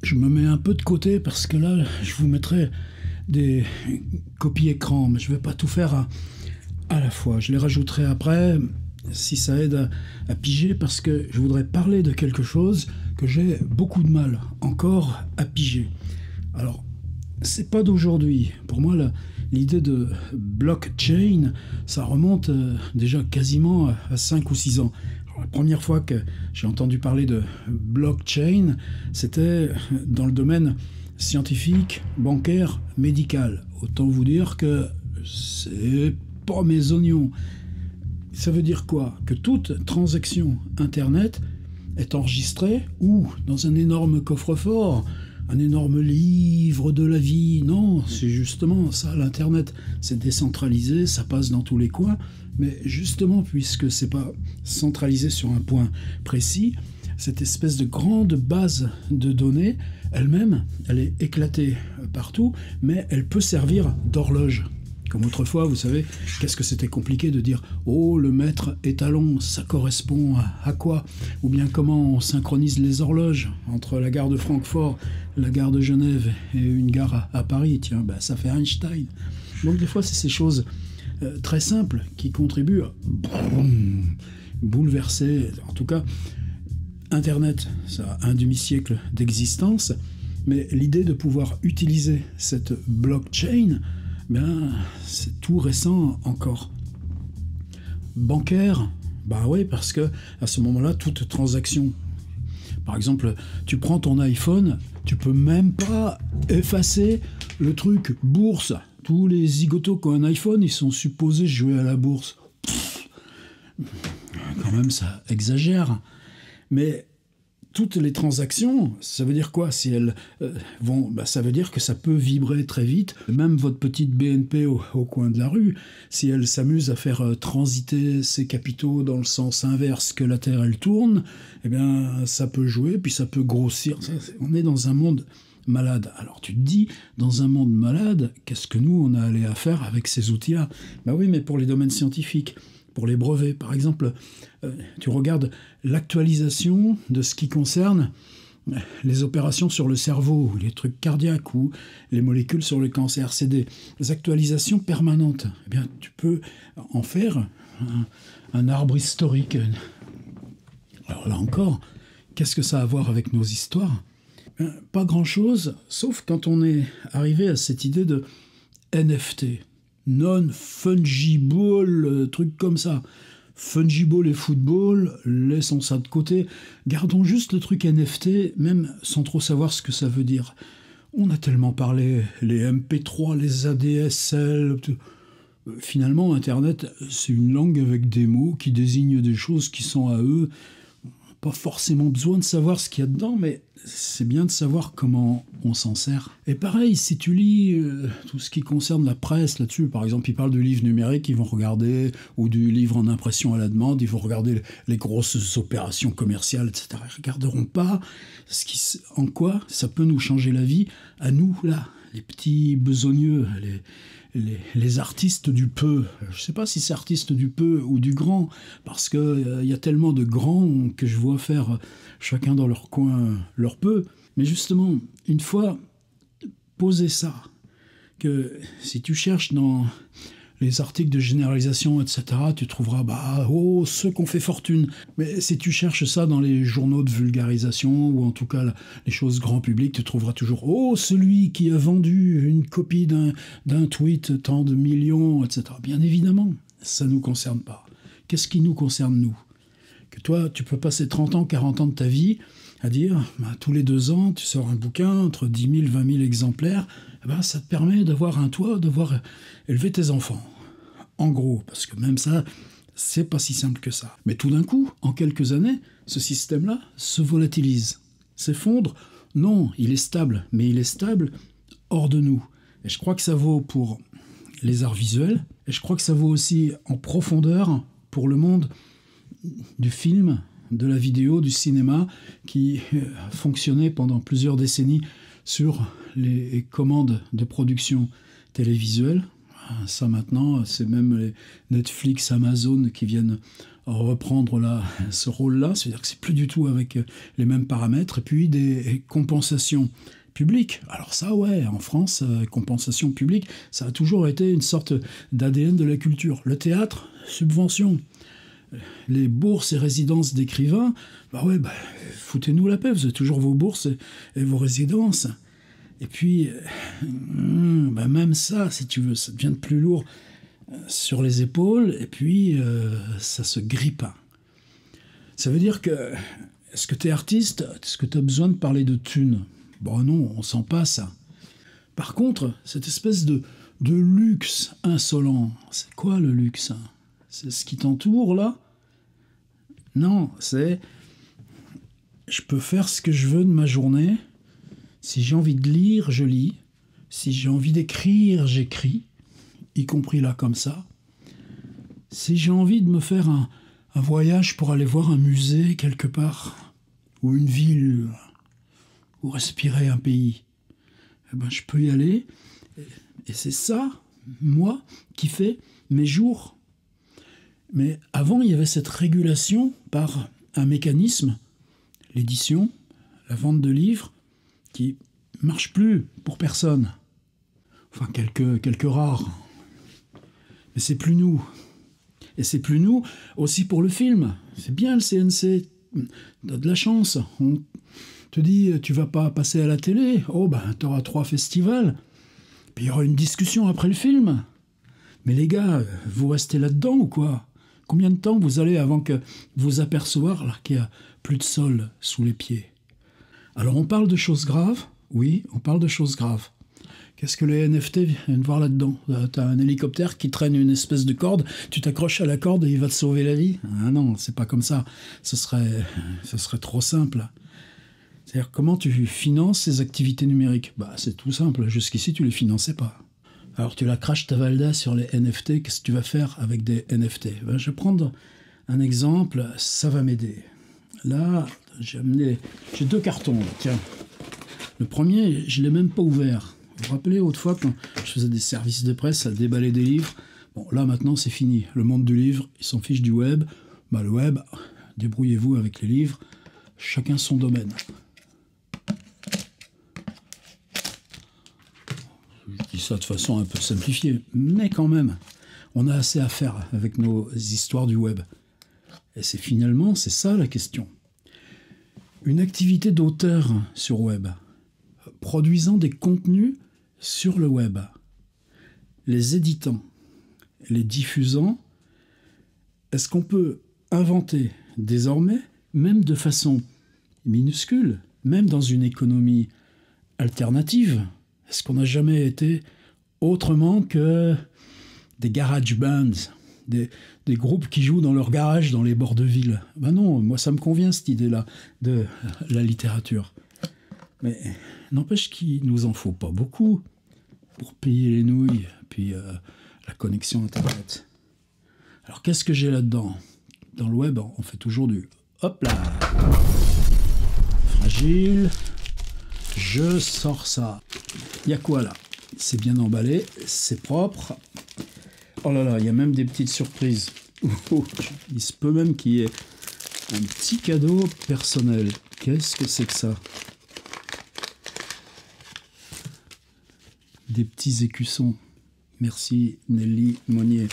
Je me mets un peu de côté parce que là, je vous mettrai des copies écran, mais je ne vais pas tout faire à la fois. Je les rajouterai après, si ça aide à piger, parce que je voudrais parler de quelque chose que j'ai beaucoup de mal encore à piger. Alors, c'est pas d'aujourd'hui. Pour moi, l'idée de blockchain, ça remonte déjà quasiment à 5 ou 6 ans. Alors, la première fois que j'ai entendu parler de blockchain, c'était dans le domaine scientifique, bancaire, médical. Autant vous dire que c'est pas mes oignons. Ça veut dire quoi? Que toute transaction Internet est enregistrée ou dans un énorme coffre-fort, un énorme livre de la vie. Non, c'est justement ça, l'Internet. C'est décentralisé, ça passe dans tous les coins. Mais justement, puisque c'est pas centralisé sur un point précis, cette espèce de grande base de données, elle-même, elle est éclatée partout, mais elle peut servir d'horloge. Comme autrefois, vous savez, qu'est-ce que c'était compliqué de dire « Oh, le mètre étalon, ça correspond à quoi ?» Ou bien comment on synchronise les horloges entre la gare de Francfort, la gare de Genève et une gare à Paris. Tiens, ben, ça fait Einstein. Donc des fois, c'est ces choses très simples qui contribuent à bouleverser, en tout cas, Internet, ça a un demi-siècle d'existence, mais l'idée de pouvoir utiliser cette blockchain, ben, c'est tout récent encore. Bancaire, bah oui, parce que à ce moment-là, toute transaction, par exemple, tu prends ton iPhone, tu peux même pas effacer le truc bourse. Tous les zigotos qui ont un iPhone, ils sont supposés jouer à la bourse. Quand même, ça exagère. Mais toutes les transactions, ça veut dire quoi? Si elles vont, bah, ça veut dire que ça peut vibrer très vite. Même votre petite BNP au coin de la rue, si elle s'amuse à faire transiter ses capitaux dans le sens inverse que la Terre elle tourne, eh bien ça peut jouer, puis ça peut grossir. On est dans un monde malade. Alors tu te dis, dans un monde malade, qu'est-ce que nous on a allé à faire avec ces outils-là? Ben oui, mais pour les domaines scientifiques, pour les brevets, par exemple, tu regardes l'actualisation de ce qui concerne les opérations sur le cerveau, les trucs cardiaques ou les molécules sur le cancer. C'est des actualisations permanentes. Eh bien, tu peux en faire un arbre historique. Alors là encore, qu'est-ce que ça a à voir avec nos histoires? Pas grand-chose, sauf quand on est arrivé à cette idée de NFT. Non-fungible, truc comme ça. Fungible et football, laissons ça de côté. Gardons juste le truc NFT, même sans trop savoir ce que ça veut dire. On a tellement parlé, les MP3, les ADSL... Finalement, Internet, c'est une langue avec des mots qui désignent des choses qui sont à eux. Pas forcément besoin de savoir ce qu'il y a dedans, mais c'est bien de savoir comment on s'en sert. Et pareil, si tu lis tout ce qui concerne la presse là-dessus, par exemple, ils parlent du livre numérique, ils vont regarder, ou du livre en impression à la demande, ils vont regarder les grosses opérations commerciales, etc. Ils ne regarderont pas en quoi ça peut nous changer la vie, à nous, là, les petits besogneux, les artistes du peu. Je ne sais pas si c'est artistes du peu ou du grand, parce qu'il y a tellement de grands que je vois faire chacun dans leur coin leur peu. Mais justement, une fois posé ça, que si tu cherches dans les articles de généralisation, etc., tu trouveras ceux qu'on fait fortune. Mais si tu cherches ça dans les journaux de vulgarisation, ou en tout cas les choses grand public, tu trouveras toujours celui qui a vendu une copie d'un tweet, tant de millions, etc. Bien évidemment, ça ne nous concerne pas. Qu'est-ce qui nous concerne, nous? Que toi, tu peux passer 30 ans, 40 ans de ta vie à dire, tous les 2 ans, tu sors un bouquin, entre 10 000, 20 000 exemplaires, ça te permet d'avoir un toit, de voir élever tes enfants. En gros, parce que même ça, c'est pas si simple que ça. Mais tout d'un coup, en quelques années, ce système-là se volatilise. S'effondre? Non, il est stable, mais il est stable hors de nous. Et je crois que ça vaut pour les arts visuels, et je crois que ça vaut aussi en profondeur pour le monde du film, de la vidéo, du cinéma, qui fonctionnait pendant plusieurs décennies sur les commandes de production télévisuelle. Ça maintenant, c'est même les Netflix, Amazon qui viennent reprendre là, ce rôle-là, c'est-à-dire que c'est plus du tout avec les mêmes paramètres, et puis des compensations publiques. Alors ça, ouais, en France, compensation publique, ça a toujours été une sorte d'ADN de la culture. Le théâtre, subvention. Les bourses et résidences d'écrivains, foutez-nous la paix, vous avez toujours vos bourses et vos résidences. Et puis, même ça, si tu veux, ça devient de plus lourd sur les épaules, et puis ça se grippe. Ça veut dire que, est-ce que tu es artiste? Est-ce que tu as besoin de parler de thunes? Bon non, on s'en passe. Par contre, cette espèce de luxe insolent, c'est quoi le luxe? C'est ce qui t'entoure là? Non, c'est... Je peux faire ce que je veux de ma journée. Si j'ai envie de lire, je lis. Si j'ai envie d'écrire, j'écris. Y compris là comme ça. Si j'ai envie de me faire un voyage pour aller voir un musée quelque part, ou une ville, ou respirer un pays, eh ben, je peux y aller. Et c'est ça, moi, qui fait mes jours. Mais avant, il y avait cette régulation par un mécanisme, l'édition, la vente de livres, qui marche plus pour personne. Enfin, quelques rares. Mais c'est plus nous. Et c'est plus nous aussi pour le film. C'est bien le CNC. T'as de la chance. On te dit, tu vas pas passer à la télé. Oh, t'auras 3 festivals. Puis il y aura une discussion après le film. Mais les gars, vous restez là-dedans ou quoi? Combien de temps vous allez avant que vous apercevoir là, qu'il n'y a plus de sol sous les pieds? Alors on parle de choses graves. Oui, on parle de choses graves. Qu'est-ce que les NFT viennent voir là-dedans? T'as un hélicoptère qui traîne une espèce de corde, tu t'accroches à la corde et il va te sauver la vie? Ah non, c'est pas comme ça. Ce serait trop simple. C'est-à-dire, comment tu finances ces activités numériques? C'est tout simple. Jusqu'ici, tu les finançais pas. Alors, tu la craches ta valda sur les NFT. Qu'est-ce que tu vas faire avec des NFT? Je vais prendre un exemple. Ça va m'aider. Là, j'ai 2 cartons. Tiens. Le premier, je l'ai même pas ouvert. Vous vous rappelez, autrefois, quand je faisais des services de presse à déballer des livres? Bon, là, maintenant, c'est fini. Le monde du livre, il s'en fiche du web. Le web, débrouillez-vous avec les livres. Chacun son domaine. Je dis ça de façon un peu simplifiée, mais quand même, on a assez à faire avec nos histoires du web. Et c'est ça la question. Une activité d'auteur sur web, produisant des contenus sur le web, les éditant, les diffusant, est-ce qu'on peut inventer désormais, même de façon minuscule, même dans une économie alternative? Est-ce qu'on n'a jamais été autrement que des garage bands, des groupes qui jouent dans leur garage dans les bords de ville? Non, moi ça me convient cette idée-là de la littérature. Mais n'empêche qu'il nous en faut pas beaucoup pour payer les nouilles, puis la connexion Internet. Alors qu'est-ce que j'ai là-dedans? Dans le web, on fait toujours du hop là, fragile. Je sors ça. Il y a quoi là? C'est bien emballé, c'est propre. Oh là là, il y a même des petites surprises. Il se peut même qu'il y ait un petit cadeau personnel. Qu'est-ce que c'est que ça? Des petits écussons. Merci Nelly Monnier.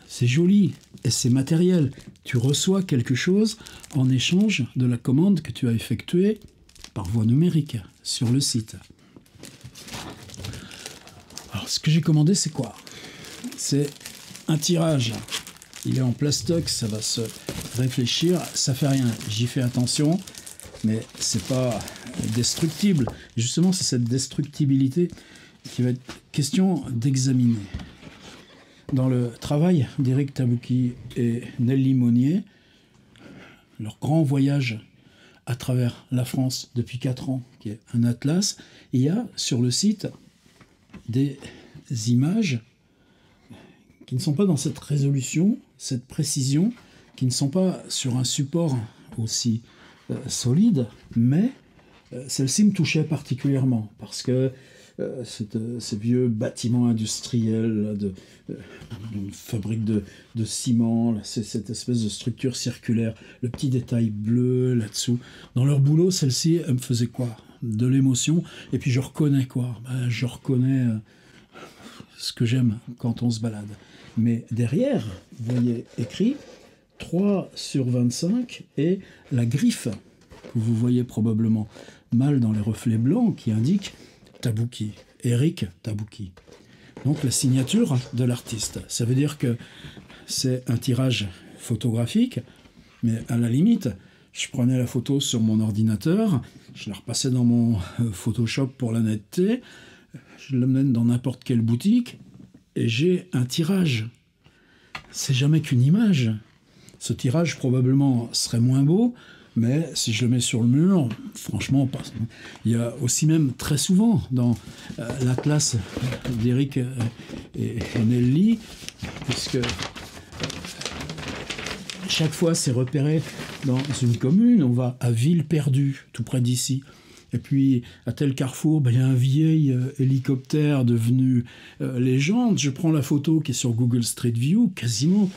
C'est joli et c'est matériel. Tu reçois quelque chose en échange de la commande que tu as effectuée par voie numérique sur le site. Alors, ce que j'ai commandé, c'est quoi? C'est un tirage. Il est en plastoc, ça va se réfléchir. Ça fait rien, j'y fais attention, mais c'est pas destructible. Justement, c'est cette destructibilité qui va être question d'examiner. Dans le travail d'Éric Tabouki et Nelly Monnier, leur grand voyage à travers la France depuis 4 ans, qui est un atlas, il y a sur le site des images qui ne sont pas dans cette résolution, cette précision, qui ne sont pas sur un support aussi solide, mais celle-ci me touchait particulièrement, parce que ces vieux bâtiments industriels là, une fabrique de ciment, là, c'est cette espèce de structure circulaire, le petit détail bleu là-dessous. Dans leur boulot, celle-ci, elle me faisait quoi? De l'émotion. Et puis je reconnais quoi? Ben, je reconnais ce que j'aime quand on se balade. Mais derrière, vous voyez écrit 3/25 et la griffe que vous voyez probablement mal dans les reflets blancs qui indique Tabouki, Eric Tabouki. Donc la signature de l'artiste. Ça veut dire que c'est un tirage photographique, mais à la limite, je prenais la photo sur mon ordinateur, je la repassais dans mon Photoshop pour la netteté, je l'amène dans n'importe quelle boutique, et j'ai un tirage. C'est jamais qu'une image. Ce tirage probablement serait moins beau, mais si je le mets sur le mur, franchement, il y a aussi même très souvent dans l'atlas d'Eric et Nelly, puisque chaque fois c'est repéré dans une commune, on va à Villeperdue, tout près d'ici. Et puis, à tel carrefour, il y a un vieil hélicoptère devenu légende. Je prends la photo qui est sur Google Street View, quasiment,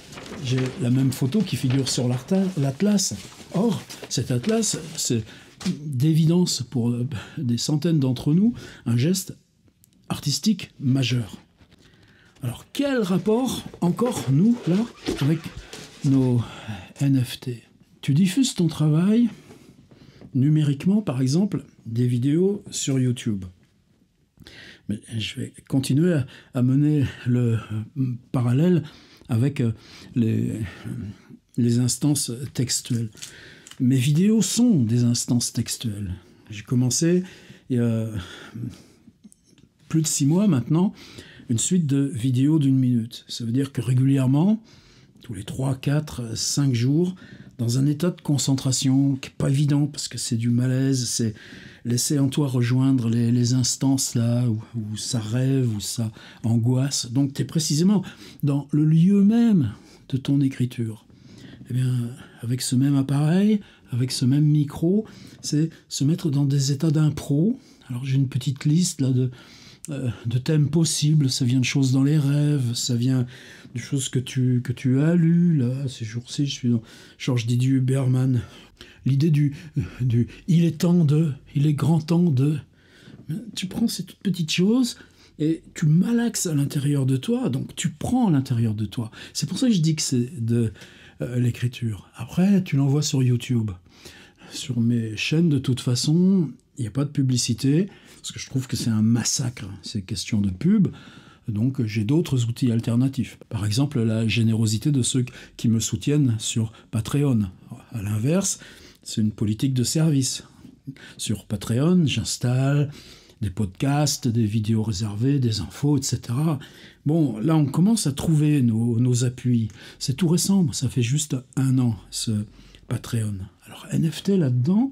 j'ai la même photo qui figure sur l'atlas. Or, cet atlas, c'est d'évidence pour des centaines d'entre nous, un geste artistique majeur. Alors, quel rapport, encore, nous, là, avec nos NFT? Tu diffuses ton travail numériquement, par exemple, des vidéos sur YouTube. Mais je vais continuer à mener le parallèle avec les instances textuelles. Mes vidéos sont des instances textuelles. J'ai commencé, il y a plus de 6 mois maintenant, une suite de vidéos d'1 minute. Ça veut dire que régulièrement, tous les 3, 4, 5 jours, dans un état de concentration qui n'est pas évident parce que c'est du malaise, c'est laisser en toi rejoindre les instances là où ça rêve, où ça angoisse. Donc tu es précisément dans le lieu même de ton écriture. Eh bien, avec ce même appareil, avec ce même micro, c'est se mettre dans des états d'impro. Alors j'ai une petite liste là de thèmes possibles, ça vient de choses dans les rêves, ça vient de choses que tu as lues, là, ces jours-ci, je suis dans Georges Didier Huberman. L'idée du il est temps de, il est grand temps de... Tu prends ces toutes petites choses et tu malaxes à l'intérieur de toi, donc tu prends à l'intérieur de toi. C'est pour ça que je dis que c'est de l'écriture. Après, tu l'envoies sur YouTube. Sur mes chaînes, de toute façon, il n'y a pas de publicité, parce que je trouve que c'est un massacre, ces questions de pub. Donc j'ai d'autres outils alternatifs. Par exemple, la générosité de ceux qui me soutiennent sur Patreon. À l'inverse, c'est une politique de service. Sur Patreon, j'installe des podcasts, des vidéos réservées, des infos, etc. Bon, là, on commence à trouver nos appuis. C'est tout récent, ça fait juste 1 an, ce Patreon. Alors, NFT là-dedans,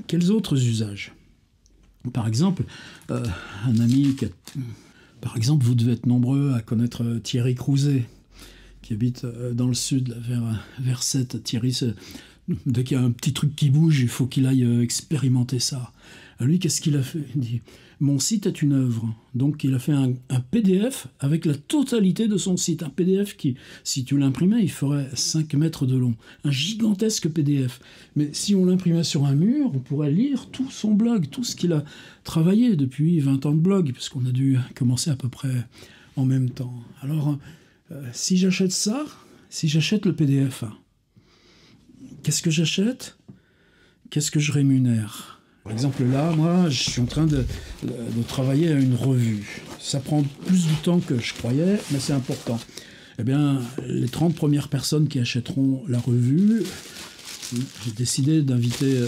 quels autres usages? Par exemple, un ami qui a... Par exemple, vous devez être nombreux à connaître Thierry Crouzet, qui habite dans le sud, là, vers Sète. Thierry, dès qu'il y a un petit truc qui bouge, il faut qu'il aille expérimenter ça. Alors lui, qu'est-ce qu'il a fait? Il dit, mon site est une œuvre. Donc il a fait un PDF avec la totalité de son site. Un PDF qui, si tu l'imprimais, il ferait 5 mètres de long. Un gigantesque PDF. Mais si on l'imprimait sur un mur, on pourrait lire tout son blog, tout ce qu'il a travaillé depuis 20 ans de blog, puisqu'on a dû commencer à peu près en même temps. Alors, si j'achète ça, si j'achète le PDF, qu'est-ce que j'achète? Qu'est-ce que je rémunère? Par exemple, là, moi, je suis en train de travailler à une revue. Ça prend plus du temps que je croyais, mais c'est important. Eh bien, les 30 premières personnes qui achèteront la revue, j'ai décidé d'inviter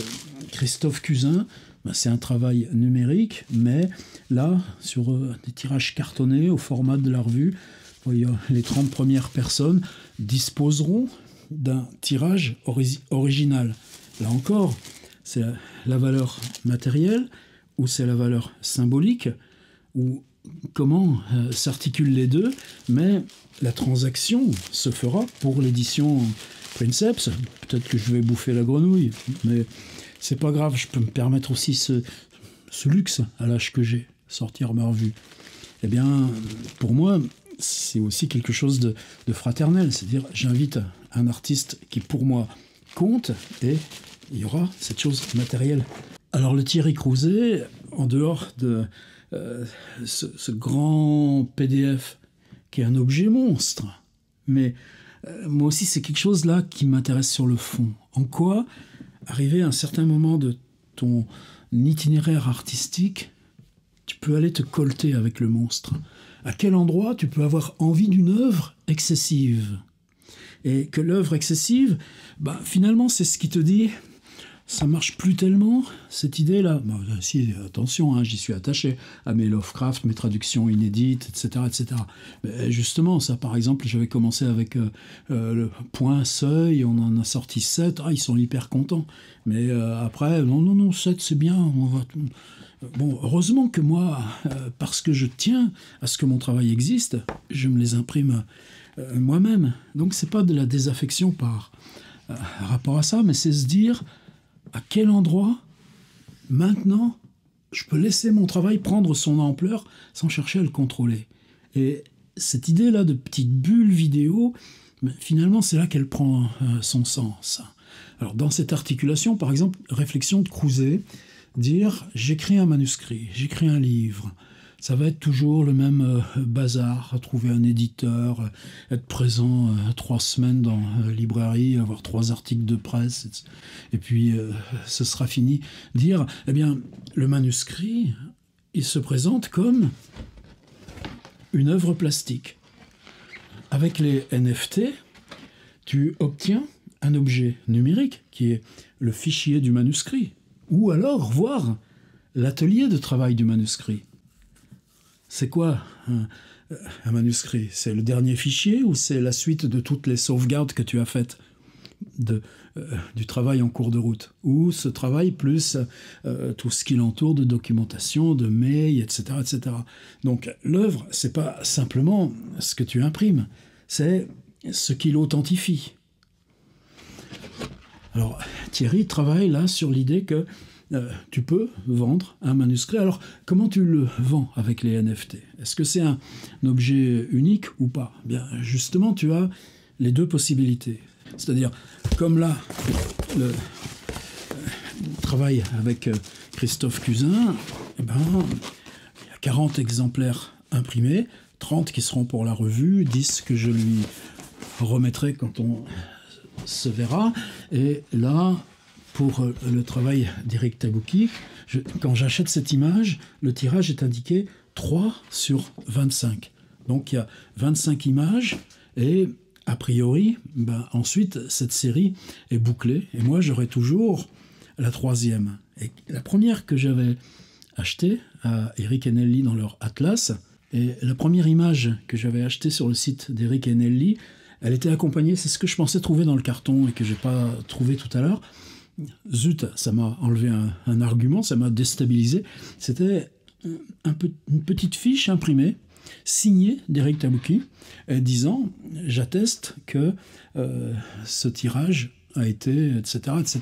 Christophe Cusin. Ben, c'est un travail numérique, mais là, sur des tirages cartonnés au format de la revue, les 30 premières personnes disposeront d'un tirage original. Là encore, c'est la valeur matérielle ou c'est la valeur symbolique ou comment s'articulent les deux, mais la transaction se fera pour l'édition Princeps. Peut-être que je vais bouffer la grenouille, mais c'est pas grave, je peux me permettre aussi ce ce luxe à l'âge que j'ai, sortir ma revue. Eh bien, pour moi, c'est aussi quelque chose de fraternel. C'est-à-dire, j'invite un artiste qui, pour moi, compte, et il y aura cette chose matérielle. Alors, le Thierry Crouzet, en dehors de ce grand PDF, qui est un objet monstre, mais moi aussi, c'est quelque chose là qui m'intéresse sur le fond. En quoi, arrivé à un certain moment de ton itinéraire artistique, tu peux aller te colter avec le monstre. À quel endroit tu peux avoir envie d'une œuvre excessive. Et que l'œuvre excessive, finalement, c'est ce qui te dit, ça marche plus tellement, cette idée-là. Si, attention, j'y suis attaché à mes Lovecraft, mes traductions inédites, etc. etc. Mais justement, ça, par exemple, j'avais commencé avec le Point Seuil, on en a sorti 7, ils sont hyper contents. Mais après, non, 7, c'est bien, on va... Bon, heureusement que moi, parce que je tiens à ce que mon travail existe, je me les imprime moi-même. Donc c'est pas de la désaffection par rapport à ça, mais c'est se dire à quel endroit, maintenant, je peux laisser mon travail prendre son ampleur sans chercher à le contrôler. Et cette idée-là de petite bulle vidéo, finalement, c'est là qu'elle prend son sens. Alors dans cette articulation, par exemple, réflexion de Crouzet, dire j'écris un manuscrit, j'écris un livre, ça va être toujours le même bazar, trouver un éditeur, être présent 3 semaines dans la librairie, avoir 3 articles de presse, et puis ce sera fini. Dire, eh bien, le manuscrit, il se présente comme une œuvre plastique. Avec les NFT, tu obtiens un objet numérique qui est le fichier du manuscrit, ou alors voir l'atelier de travail du manuscrit. C'est quoi un manuscrit? C'est le dernier fichier ou c'est la suite de toutes les sauvegardes que tu as faites du travail en cours de route? Ou ce travail plus tout ce qui l'entoure de documentation, de mails, etc. etc. Donc l'œuvre, c'est pas simplement ce que tu imprimes, c'est ce qui l'authentifie. Alors Thierry travaille là sur l'idée que tu peux vendre un manuscrit. Alors, comment tu le vends avec les NFT? Est-ce que c'est un objet unique ou pas? Bien, justement, tu as les deux possibilités. C'est-à-dire, comme là, le travail avec Christophe Cusin, il y a 40 exemplaires imprimés, 30 qui seront pour la revue, 10 que je lui remettrai quand on se verra. Et là... Pour le travail d'Éric Tabouki, quand j'achète cette image, le tirage est indiqué 3/25. Donc il y a 25 images et a priori, ensuite cette série est bouclée et moi j'aurai toujours la 3e. Et la première que j'avais achetée à Eric et Nelly dans leur Atlas, et la première image que j'avais achetée sur le site d'Eric et Nelly, elle était accompagnée, c'est ce que je pensais trouver dans le carton et que j'ai pas trouvé tout à l'heure. Zut, ça m'a enlevé un argument, ça m'a déstabilisé. C'était une petite fiche imprimée, signée d'Éric Tabouki, disant « J'atteste que ce tirage a été, etc. etc. »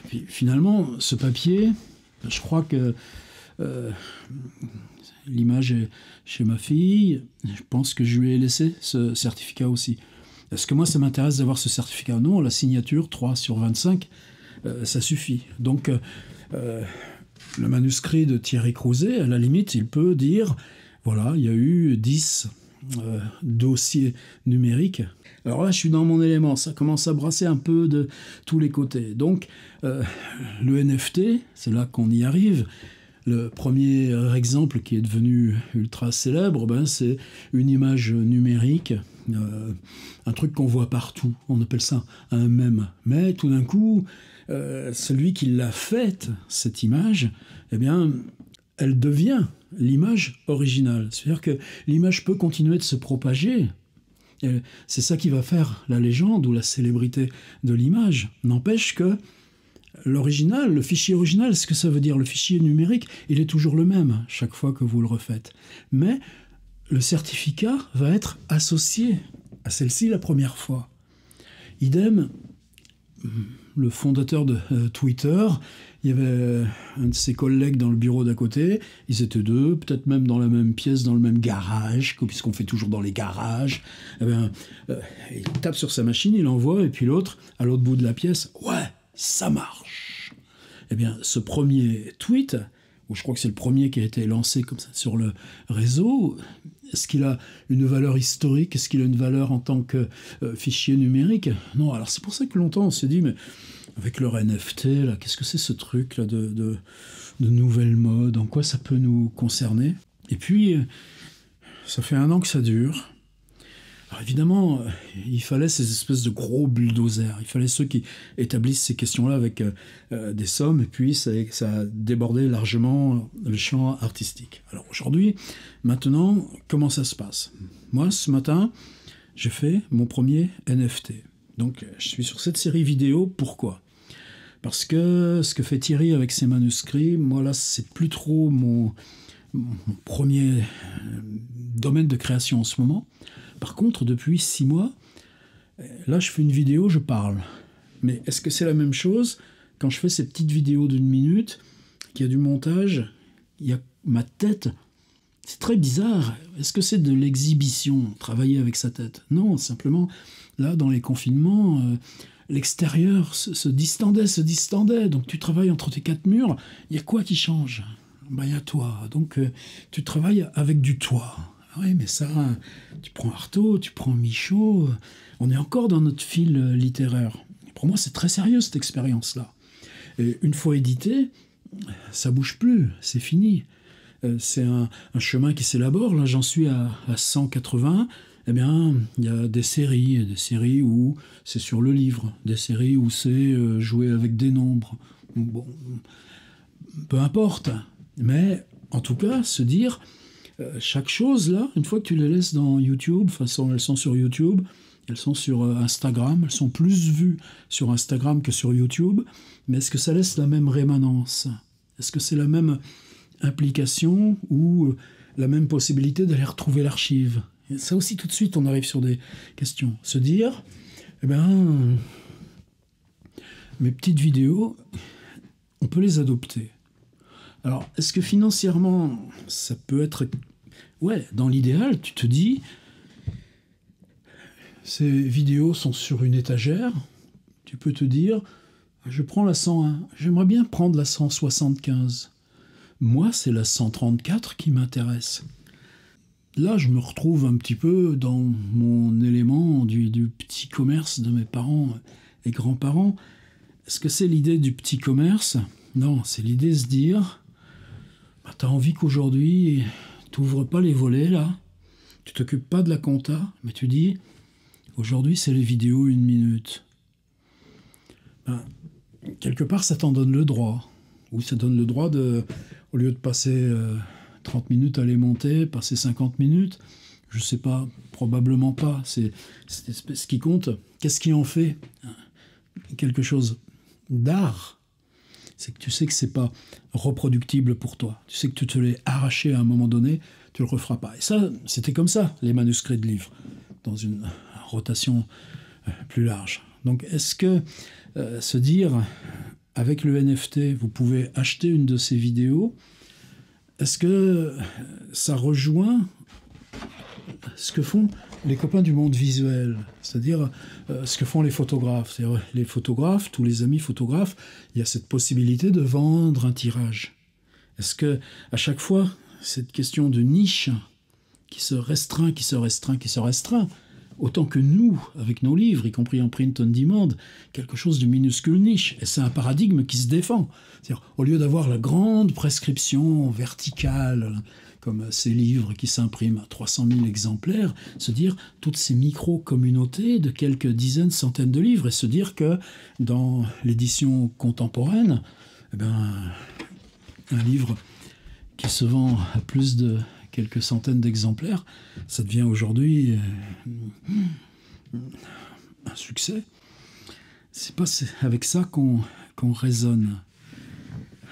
Puis, finalement, ce papier, je crois que l'image est chez ma fille, je pense que je lui ai laissé ce certificat aussi. Est-ce que moi, ça m'intéresse d'avoir ce certificat? Non, la signature, 3/25, ça suffit. Donc, le manuscrit de Thierry Crouzet, à la limite, il peut dire, voilà, il y a eu 10 dossiers numériques. Alors là, je suis dans mon élément, ça commence à brasser un peu de tous les côtés. Donc, le NFT, c'est là qu'on y arrive. Le premier exemple qui est devenu ultra célèbre, c'est une image numérique, un truc qu'on voit partout. On appelle ça un mème. Mais tout d'un coup, celui qui l'a faite, cette image, eh bien, elle devient l'image originale. C'est-à-dire que l'image peut continuer de se propager. Et c'est ça qui va faire la légende ou la célébrité de l'image. N'empêche que l'original, le fichier original, ce que ça veut dire, le fichier numérique, il est toujours le même chaque fois que vous le refaites. Mais le certificat va être associé à celle-ci la première fois. Idem le fondateur de Twitter, il y avait un de ses collègues dans le bureau d'à côté, ils étaient deux, peut-être même dans la même pièce, dans le même garage, puisqu'on fait toujours dans les garages. Eh bien, il tape sur sa machine, il envoie, et puis l'autre, à l'autre bout de la pièce, ouais, ça marche. Eh bien, ce premier tweet, ou je crois que c'est le premier qui a été lancé comme ça sur le réseau, est-ce qu'il a une valeur historique? Est-ce qu'il a une valeur en tant que fichier numérique? Non, alors c'est pour ça que longtemps on s'est dit, mais avec leur NFT, là, qu'est-ce que c'est ce truc là de nouvelle mode? En quoi ça peut nous concerner? Et puis, ça fait 1 an que ça dure. Alors évidemment, il fallait ces espèces de gros bulldozers. Il fallait ceux qui établissent ces questions-là avec des sommes, et puis ça a débordé largement le champ artistique. Alors aujourd'hui, maintenant, comment ça se passe? Moi, ce matin, j'ai fait mon premier NFT. Donc, je suis sur cette série vidéo. Pourquoi? Parce que ce que fait Thierry avec ses manuscrits, moi là, c'est plus trop mon premier domaine de création en ce moment. Par contre, depuis 6 mois, là, je fais une vidéo, je parle. Mais est-ce que c'est la même chose quand je fais ces petites vidéos d'1 minute, qu'il y a du montage, il y a ma tête? C'est très bizarre. Est-ce que c'est de l'exhibition, travailler avec sa tête? Non, simplement, là, dans les confinements, l'extérieur se distendait. Donc tu travailles entre tes 4 murs, il y a quoi qui change? Ben, il y a toi. Donc tu travailles avec du toi. Oui, mais ça, tu prends Artaud, tu prends Michaud, on est encore dans notre fil littéraire. Pour moi, c'est très sérieux, cette expérience-là. Et une fois édité, ça bouge plus, c'est fini. C'est un chemin qui s'élabore. Là, j'en suis à 180. Eh bien, il y a des séries où c'est sur le livre, des séries où c'est jouer avec des nombres. Bon, peu importe. Mais, en tout cas, se dire... chaque chose, là, une fois que tu les laisses dans YouTube, de toute façon, elles sont sur YouTube, elles sont sur Instagram, elles sont plus vues sur Instagram que sur YouTube, mais est-ce que ça laisse la même rémanence? Est-ce que c'est la même implication ou la même possibilité d'aller retrouver l'archive? Et ça aussi, tout de suite, on arrive sur des questions. Se dire, eh bien, mes petites vidéos, on peut les adopter. Alors, est-ce que financièrement, ça peut être... Ouais, dans l'idéal, tu te dis, ces vidéos sont sur une étagère, tu peux te dire, je prends la 101, j'aimerais bien prendre la 175. Moi, c'est la 134 qui m'intéresse. Là, je me retrouve un petit peu dans mon élément du petit commerce de mes parents et grands-parents. Est-ce que c'est l'idée du petit commerce? Non, c'est l'idée de se dire... tu as envie qu'aujourd'hui, tu n'ouvres pas les volets, là, tu t'occupes pas de la compta, mais tu dis, aujourd'hui, c'est les vidéos 1 minute. Ben, quelque part, ça t'en donne le droit. Ou ça donne le droit de, au lieu de passer 30 minutes à les monter, passer 50 minutes, je sais pas, probablement pas. C'est ce qui compte. Qu'est-ce qui en fait quelque chose d'art? C'est que tu sais que c'est pas reproductible pour toi. Tu sais que tu te l'es arraché à un moment donné, tu le referas pas. Et ça, c'était comme ça, les manuscrits de livres, dans une rotation plus large. Donc, est-ce que se dire, avec le NFT, vous pouvez acheter une de ces vidéos, est-ce que ça rejoint ce que font les copains du monde visuel, c'est-à-dire ce que font les photographes. C'est-à-dire, les photographes, tous les amis photographes, il y a cette possibilité de vendre un tirage. Est-ce que à chaque fois, cette question de niche qui se restreint, autant que nous, avec nos livres, y compris en print on demand, quelque chose de minuscule niche. Et c'est un paradigme qui se défend. C'est-à-dire, au lieu d'avoir la grande prescription verticale, comme ces livres qui s'impriment à 300 000 exemplaires, se dire toutes ces micro-communautés de quelques dizaines, centaines de livres, et se dire que dans l'édition contemporaine, eh ben, un livre qui se vend à plus de quelques centaines d'exemplaires, ça devient aujourd'hui un succès. C'est pas avec ça qu'on raisonne.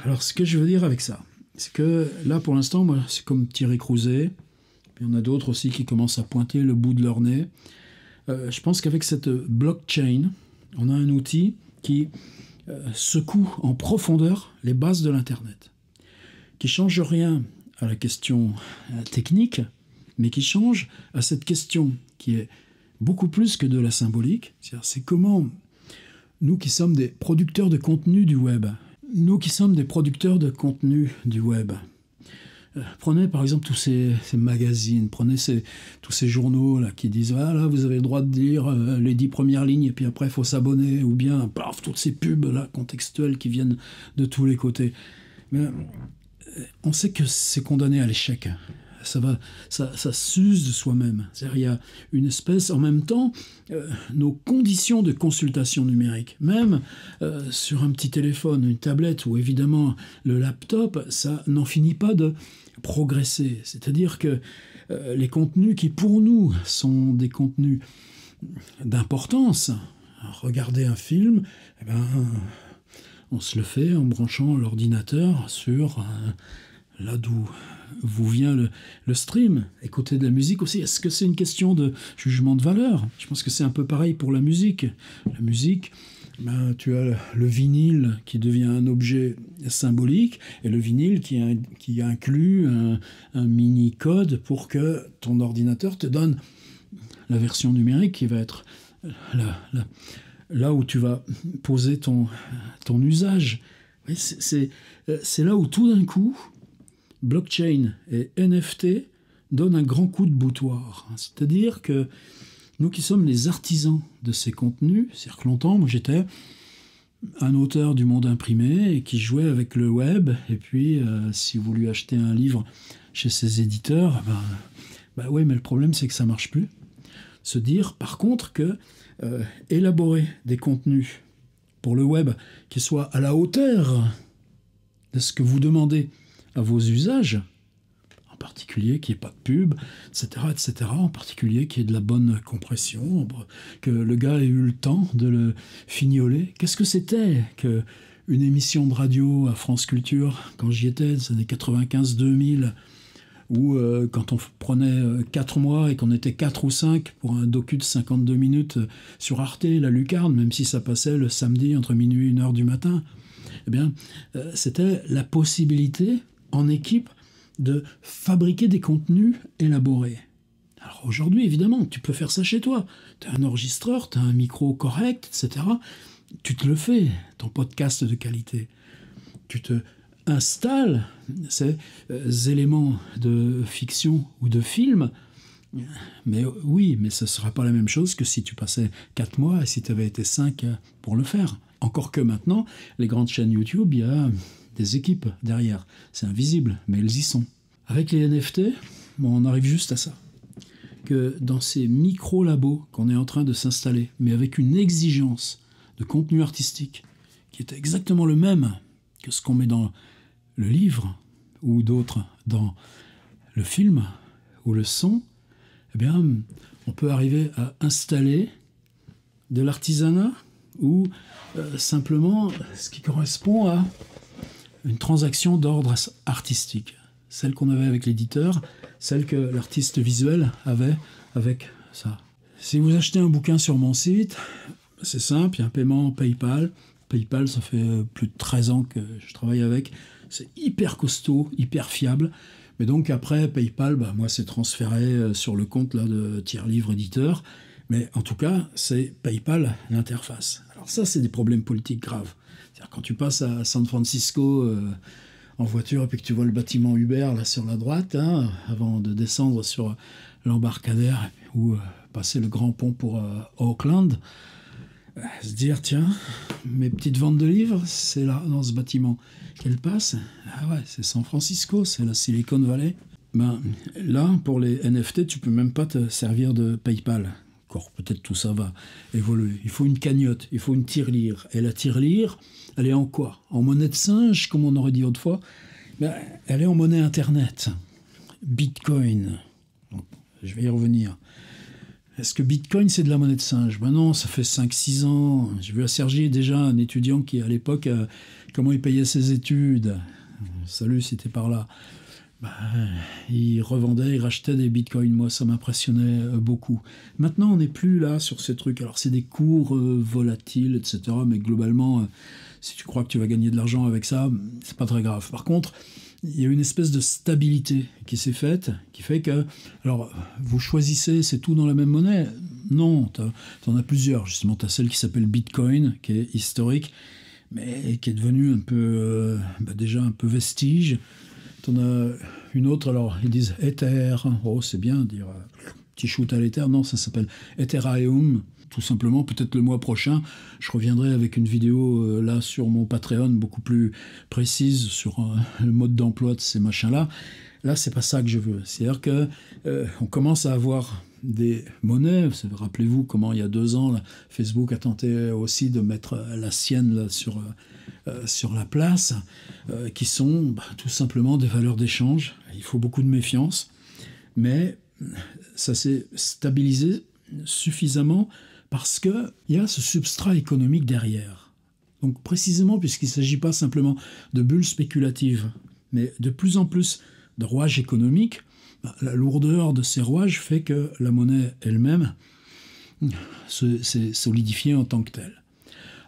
Alors, ce que je veux dire avec ça, c'est que là, pour l'instant, moi, c'est comme Thierry Crouzet, puis il y en a d'autres aussi qui commencent à pointer le bout de leur nez. Je pense qu'avec cette blockchain, on a un outil qui secoue en profondeur les bases de l'Internet, qui change rien à la question technique, mais qui change à cette question qui est beaucoup plus que de la symbolique. C'est comment nous qui sommes des producteurs de contenu du web, prenez par exemple tous ces magazines, prenez tous ces journaux là, qui disent « Ah là, vous avez le droit de lire les 10 premières lignes et puis après il faut s'abonner » ou bien paf, toutes ces pubs là, contextuelles qui viennent de tous les côtés. Mais on sait que c'est condamné à l'échec. Ça s'use de soi-même. C'est-à-dire, il y a une espèce, en même temps, nos conditions de consultation numérique, même sur un petit téléphone, une tablette ou évidemment le laptop, ça n'en finit pas de progresser. C'est-à-dire que les contenus qui pour nous sont des contenus d'importance, regarder un film, eh ben, on se le fait en branchant l'ordinateur sur là d'où vous vient le stream. Écouter de la musique aussi, est-ce que c'est une question de jugement de valeur? Je pense que c'est un peu pareil pour la musique. La musique, ben, tu as le vinyle qui devient un objet symbolique et le vinyle qui inclut un mini-code pour que ton ordinateur te donne la version numérique qui va être là où tu vas poser ton usage. C'est là où tout d'un coup, blockchain et NFT donnent un grand coup de boutoir. C'est-à-dire que nous qui sommes les artisans de ces contenus, c'est-à-dire que longtemps, moi j'étais un auteur du monde imprimé et qui jouait avec le web, et puis si vous lui achetez un livre chez ses éditeurs, ben oui, mais le problème c'est que ça marche plus. Se dire par contre que élaborer des contenus pour le web qui soient à la hauteur de ce que vous demandez à vos usages, en particulier qu'il n'y ait pas de pub, etc., en particulier qu'il y ait de la bonne compression, que le gars ait eu le temps de le fignoler. Qu'est-ce que c'était qu'une émission de radio à France Culture, quand j'y étais, des années 95-2000, où quand on prenait 4 mois et qu'on était 4 ou 5 pour un docu de 52 minutes sur Arte, la lucarne, même si ça passait le samedi entre minuit et 1h du matin, eh bien, c'était la possibilité, en équipe, de fabriquer des contenus élaborés. Alors aujourd'hui, évidemment, tu peux faire ça chez toi. Tu as un enregistreur, tu as un micro correct, etc. Tu te le fais, ton podcast de qualité. Tu te installes ces éléments de fiction ou de film. Mais oui, mais ce ne sera pas la même chose que si tu passais 4 mois et si tu avais été 5 pour le faire. Encore que maintenant, les grandes chaînes YouTube, il y a des équipes derrière. C'est invisible, mais elles y sont. Avec les NFT, on arrive juste à ça. Que dans ces micro-labos qu'on est en train de s'installer, mais avec une exigence de contenu artistique qui est exactement le même que ce qu'on met dans le livre ou d'autres dans le film ou le son, eh bien, on peut arriver à installer de l'artisanat ou simplement ce qui correspond à une transaction d'ordre artistique. Celle qu'on avait avec l'éditeur, celle que l'artiste visuel avait avec ça. Si vous achetez un bouquin sur mon site, c'est simple, il y a un paiement PayPal. PayPal, ça fait plus de 13 ans que je travaille avec. C'est hyper costaud, hyper fiable. Mais donc après, PayPal, moi, c'est transféré sur le compte là, de Tiers Livre Éditeur. Mais en tout cas, c'est PayPal l'interface. Alors ça, c'est des problèmes politiques graves. C'est-à-dire quand tu passes à San Francisco en voiture et puis que tu vois le bâtiment Uber là sur la droite, avant de descendre sur l'embarcadère ou passer le grand pont pour Auckland, se dire, tiens, mes petites ventes de livres, c'est là, dans ce bâtiment qu'elles passent. Ah ouais, c'est San Francisco, c'est la Silicon Valley. Là, pour les NFT, tu peux même pas te servir de PayPal. Encore, peut-être tout ça va évoluer. Il faut une cagnotte, il faut une tirelire. Et la tirelire, elle est en quoi? En monnaie de singe, comme on aurait dit autrefois. Elle est en monnaie Internet. Bitcoin. Donc, je vais y revenir. Est-ce que Bitcoin, c'est de la monnaie de singe? Non, ça fait 5-6 ans. J'ai vu à Cergy déjà un étudiant qui, à l'époque, comment il payait ses études. Salut, c'était par là. Bah, ils revendaient, ils rachetaient des bitcoins. Moi, ça m'impressionnait beaucoup. Maintenant, on n'est plus là sur ces trucs. Alors, c'est des cours volatiles, etc. Mais globalement, si tu crois que tu vas gagner de l'argent avec ça, c'est pas très grave. Par contre, il y a une espèce de stabilité qui s'est faite, qui fait que, alors, vous choisissez, c'est tout dans la même monnaie? Non, t'en as plusieurs. Justement, t'as celle qui s'appelle Bitcoin, qui est historique, mais qui est devenue un peu, déjà un peu vestige. T'en as une autre, alors ils disent Ether, oh c'est bien dire petit shoot à l'Ether, non, ça s'appelle Ethereum, tout simplement. Peut-être le mois prochain, je reviendrai avec une vidéo là sur mon Patreon beaucoup plus précise sur le mode d'emploi de ces machins-là. Là, c'est pas ça que je veux. C'est-à-dire que on commence à avoir des monnaies. Rappelez-vous comment il y a 2 ans, là, Facebook a tenté aussi de mettre la sienne là, sur la place, qui sont tout simplement des valeurs d'échange. Il faut beaucoup de méfiance, mais ça s'est stabilisé suffisamment parce qu'il y a ce substrat économique derrière. Donc précisément puisqu'il ne s'agit pas simplement de bulles spéculatives, mais de plus en plus de rouages économiques, la lourdeur de ces rouages fait que la monnaie elle-même s'est solidifiée en tant que telle.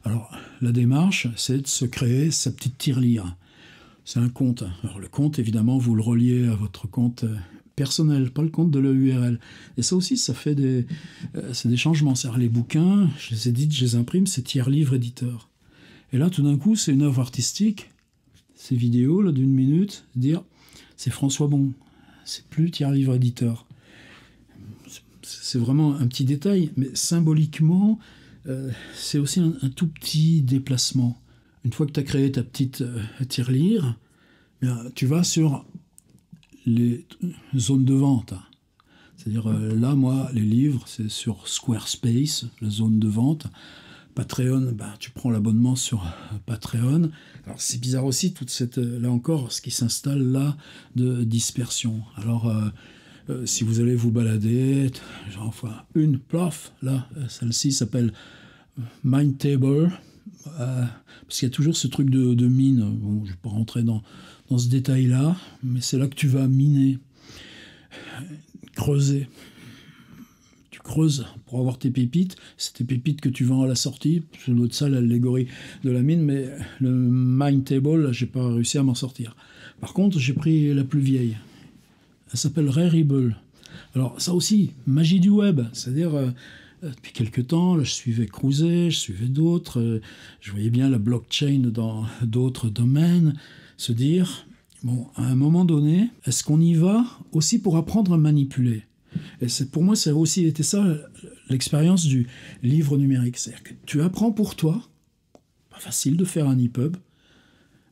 Alors, la démarche, c'est de se créer sa petite tirelire. C'est un compte. Alors, le compte, évidemment, vous le reliez à votre compte personnel, pas le compte de l'URL. Et ça aussi, ça fait c'est des changements. C'est-à-dire, les bouquins, je les édite, je les imprime, c'est tiers livre éditeur. Et là, tout d'un coup, c'est une œuvre artistique, ces vidéos là, d'1 minute, dire c'est François Bon, c'est plus tiers livre éditeur. C'est vraiment un petit détail, mais symboliquement, c'est aussi un tout petit déplacement. Une fois que tu as créé ta petite tirelire, tu vas sur les zones de vente. C'est-à-dire, là, moi, les livres, c'est sur Squarespace, la zone de vente. Patreon, tu prends l'abonnement sur Patreon. Alors, c'est bizarre aussi, toute cette, là encore, ce qui s'installe là de dispersion. Alors, si vous allez vous balader, une, plof, là, celle-ci s'appelle Mindtable, parce qu'il y a toujours ce truc de mine. Bon, je ne vais pas rentrer dans ce détail-là, mais c'est là que tu vas miner, creuser. Tu creuses pour avoir tes pépites. C'est tes pépites que tu vends à la sortie. C'est l'autre ça, l'allégorie de la mine, mais le Mindtable, j'ai pas réussi à m'en sortir. Par contre, j'ai pris la plus vieille. Elle s'appelle Rarible. Alors, ça aussi, magie du web. C'est-à-dire, depuis quelque temps, là, je suivais Crouzet, je suivais d'autres. Je voyais bien la blockchain dans d'autres domaines. Se dire, bon, à un moment donné, est-ce qu'on y va aussi pour apprendre à manipuler? Et pour moi, ça a aussi été ça, l'expérience du livre numérique. C'est-à-dire que tu apprends pour toi, pas facile de faire un EPUB,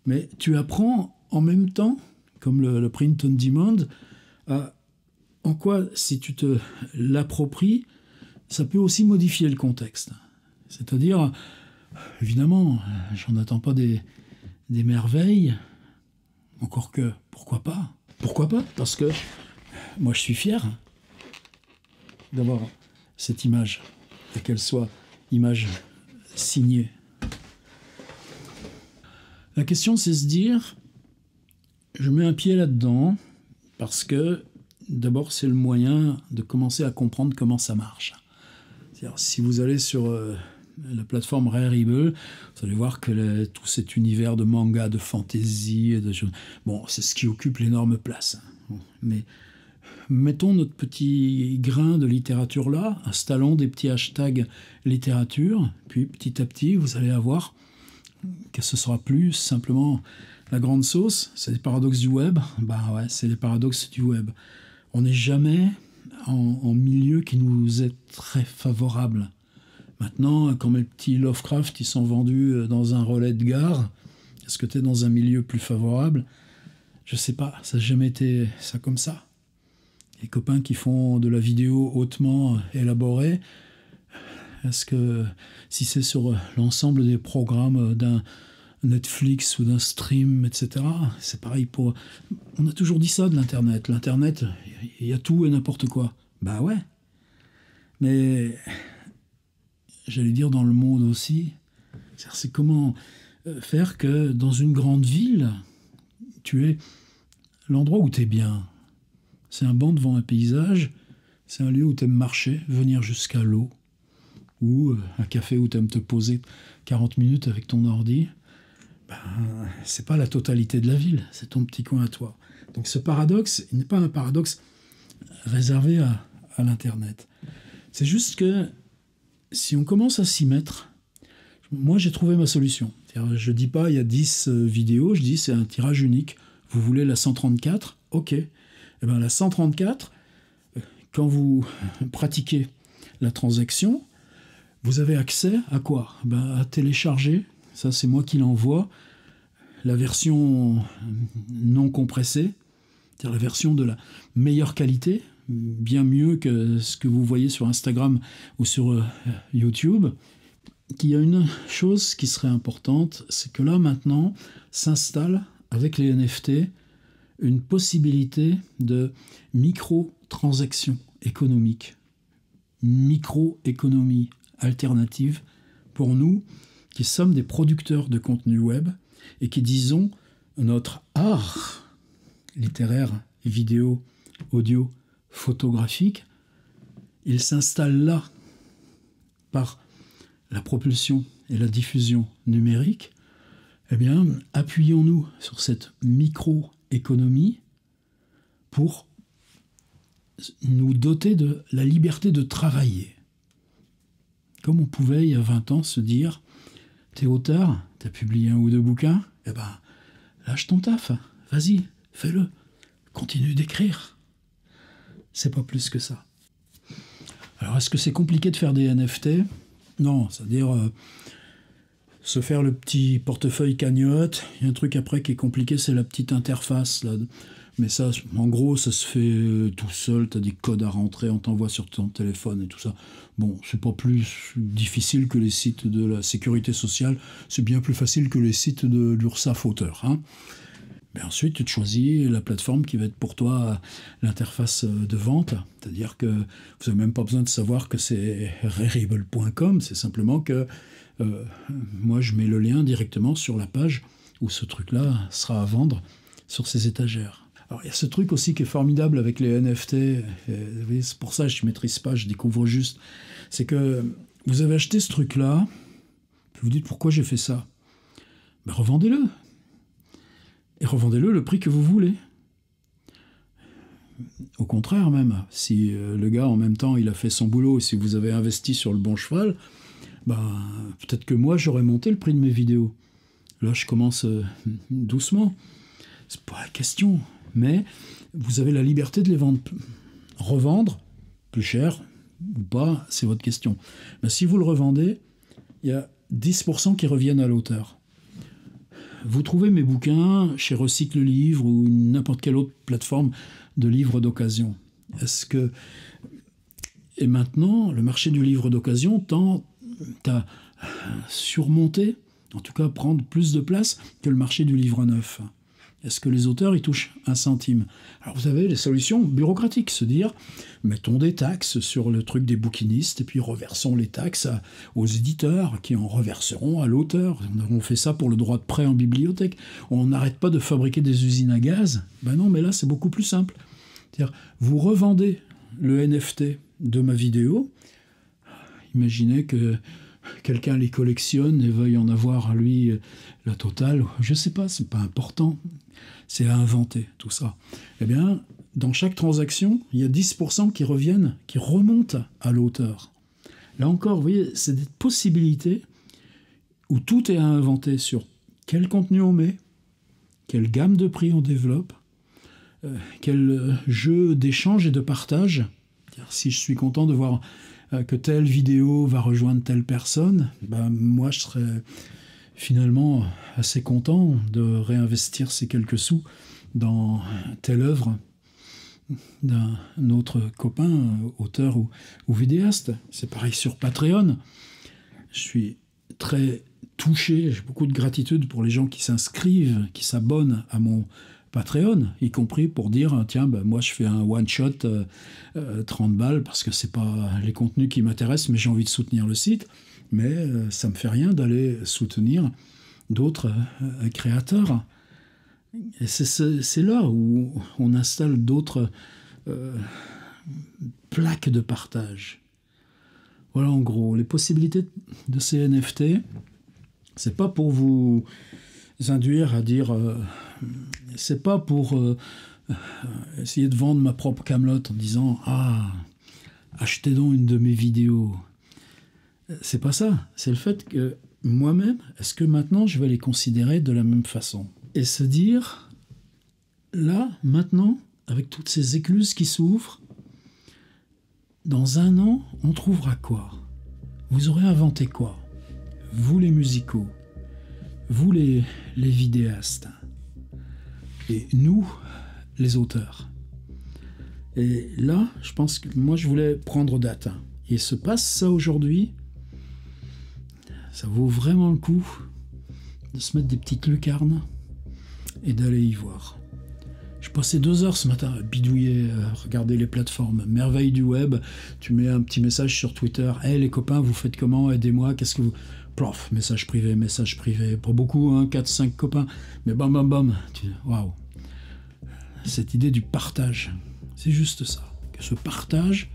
mais tu apprends en même temps, comme le print on demand, en quoi, si tu te l'appropries, ça peut aussi modifier le contexte. C'est-à-dire, évidemment, j'en attends pas des merveilles, encore que, pourquoi pas? Pourquoi pas? Parce que moi, je suis fier d'avoir cette image, et qu'elle soit image signée. La question, c'est se dire, je mets un pied là-dedans, parce que d'abord, c'est le moyen de commencer à comprendre comment ça marche. C'est-à-dire, si vous allez sur la plateforme Rarible, vous allez voir que tout cet univers de manga, de fantasy, bon, c'est ce qui occupe l'énorme place. Mais mettons notre petit grain de littérature là, installons des petits hashtags littérature, puis petit à petit, vous allez avoir que ce sera plus simplement la grande sauce. C'est les paradoxes du web. Ouais, c'est les paradoxes du web. On n'est jamais en milieu qui nous est très favorable. Maintenant, quand mes petits Lovecraft ils sont vendus dans un relais de gare, est-ce que tu es dans un milieu plus favorable? Je sais pas, ça n'a jamais été ça comme ça. Les copains qui font de la vidéo hautement élaborée, est-ce que si c'est sur l'ensemble des programmes d'un Netflix ou d'un stream, etc., c'est pareil pour... On a toujours dit ça de l'Internet. L'Internet, il y a tout et n'importe quoi. Bah ouais. Mais, j'allais dire dans le monde aussi, c'est comment faire que dans une grande ville, tu aies l'endroit où tu es bien. C'est un banc devant un paysage, c'est un lieu où tu aimes marcher, venir jusqu'à l'eau, ou un café où tu aimes te poser 40 minutes avec ton ordi. Ben, c'est pas la totalité de la ville, c'est ton petit coin à toi. Donc ce paradoxe, il n'est pas un paradoxe réservé à l'Internet. C'est juste que si on commence à s'y mettre, moi j'ai trouvé ma solution. Je dis pas il y a 10 vidéos, je dis c'est un tirage unique. Vous voulez la 134 ? Ok. Eh ben, la 134, quand vous pratiquez la transaction, vous avez accès à quoi ? Ben, à télécharger, ça c'est moi qui l'envoie, la version non compressée, c'est-à-dire la version de la meilleure qualité, bien mieux que ce que vous voyez sur Instagram ou sur YouTube. Il y a une chose qui serait importante, c'est que là maintenant s'installe avec les NFT une possibilité de micro-transaction économique, micro-économie alternative pour nous qui sommes des producteurs de contenu web et qui disons notre art littéraire, vidéo, audio, photographique, il s'installe là par la propulsion et la diffusion numérique. Eh bien, appuyons-nous sur cette micro-économie pour nous doter de la liberté de travailler. Comme on pouvait, il y a 20 ans, se dire « T'es auteur, t'as publié 1 ou 2 bouquins, eh ben, lâche ton taf, vas-y, fais-le, continue d'écrire. » C'est pas plus que ça. Alors, est-ce que c'est compliqué de faire des NFT ? Non, c'est-à-dire se faire le petit portefeuille cagnotte. Il y a un truc après qui est compliqué, c'est la petite interface, là. Mais ça, en gros, ça se fait tout seul. Tu as des codes à rentrer, on t'envoie sur ton téléphone et tout ça. Bon, c'est pas plus difficile que les sites de la sécurité sociale. C'est bien plus facile que les sites de l'URSSAF auteur. Hein. Mais ensuite, tu te choisis la plateforme qui va être pour toi l'interface de vente. C'est-à-dire que vous n'avez même pas besoin de savoir que c'est rarible.com. C'est simplement que moi, je mets le lien directement sur la page où ce truc-là sera à vendre sur ces étagères. Alors, il y a ce truc aussi qui est formidable avec les NFT, c'est pour ça que je ne maîtrise pas, je découvre juste, c'est que vous avez acheté ce truc-là, puis vous dites pourquoi j'ai fait ça ? Ben, revendez-le. Et revendez-le le prix que vous voulez. Au contraire même, si le gars en même temps il a fait son boulot, et si vous avez investi sur le bon cheval, ben, peut-être que moi j'aurais monté le prix de mes vidéos. Là je commence doucement. C'est pas la question, mais vous avez la liberté de les vendre, revendre plus cher ou pas, c'est votre question. Mais si vous le revendez, il y a 10% qui reviennent à l'auteur. Vous trouvez mes bouquins chez Recycle Livre ou n'importe quelle autre plateforme de livres d'occasion. Et maintenant, le marché du livre d'occasion tend à surmonter, en tout cas prendre plus de place que le marché du livre neuf. Est-ce que les auteurs y touchent 1 centime ? Alors vous avez les solutions bureaucratiques, se dire, mettons des taxes sur le truc des bouquinistes et puis reversons les taxes aux éditeurs qui en reverseront à l'auteur. On fait ça pour le droit de prêt en bibliothèque. On n'arrête pas de fabriquer des usines à gaz. Ben non, mais là c'est beaucoup plus simple. C'est-à-dire, vous revendez le NFT de ma vidéo, imaginez que quelqu'un les collectionne et veuille en avoir, lui, la totale. Je ne sais pas, c'est pas important. C'est à inventer, tout ça. Eh bien, dans chaque transaction, il y a 10% qui reviennent, qui remontent à l'auteur. Là encore, vous voyez, c'est des possibilités où tout est à inventer sur quel contenu on met, quelle gamme de prix on développe, quel jeu d'échange et de partage. Si je suis content de voir que telle vidéo va rejoindre telle personne, ben moi je serais finalement assez content de réinvestir ces quelques sous dans telle œuvre d'un autre copain, auteur ou vidéaste. C'est pareil sur Patreon. Je suis très touché, j'ai beaucoup de gratitude pour les gens qui s'inscrivent, qui s'abonnent à mon Patreon, y compris pour dire tiens, ben moi je fais un one-shot 30 balles parce que c'est pas les contenus qui m'intéressent, mais j'ai envie de soutenir le site. Mais ça me fait rien d'aller soutenir d'autres créateurs. Et c'est là où on installe d'autres plaques de partage. Voilà en gros, les possibilités de ces NFT, c'est pas pour vous induire à dire... c'est pas pour essayer de vendre ma propre camelote en disant « Ah, achetez donc une de mes vidéos ». C'est pas ça, c'est le fait que moi-même, est-ce que maintenant je vais les considérer de la même façon? Et se dire, là, maintenant, avec toutes ces écluses qui s'ouvrent, dans un an, on trouvera quoi? Vous aurez inventé quoi? Vous les musicaux, vous les vidéastes, et nous, les auteurs. Et là, je pense que moi, je voulais prendre date. Et se passe ça aujourd'hui, ça vaut vraiment le coup de se mettre des petites lucarnes et d'aller y voir. Je passais 2 heures ce matin à bidouiller, à regarder les plateformes. Merveille du web, tu mets un petit message sur Twitter. « Hey les copains, vous faites comment? Aidez-moi, qu'est-ce que vous... » Plof, message privé. Pas beaucoup, hein, 4-5 copains. Mais bam, bam, bam. Waouh. Cette idée du partage, c'est juste ça. Que ce partage,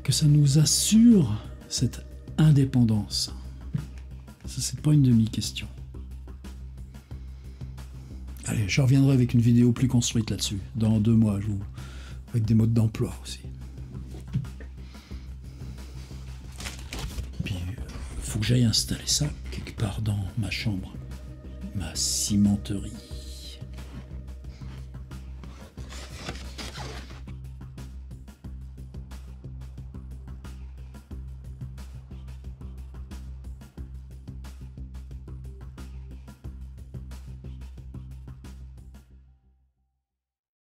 que ça nous assure cette indépendance. Ça, c'est pas une demi-question. Allez, je reviendrai avec une vidéo plus construite là-dessus, dans 2 mois, avec des modes d'emploi aussi. Puis, faut que j'aille installer ça quelque part dans ma chambre, ma cimenterie.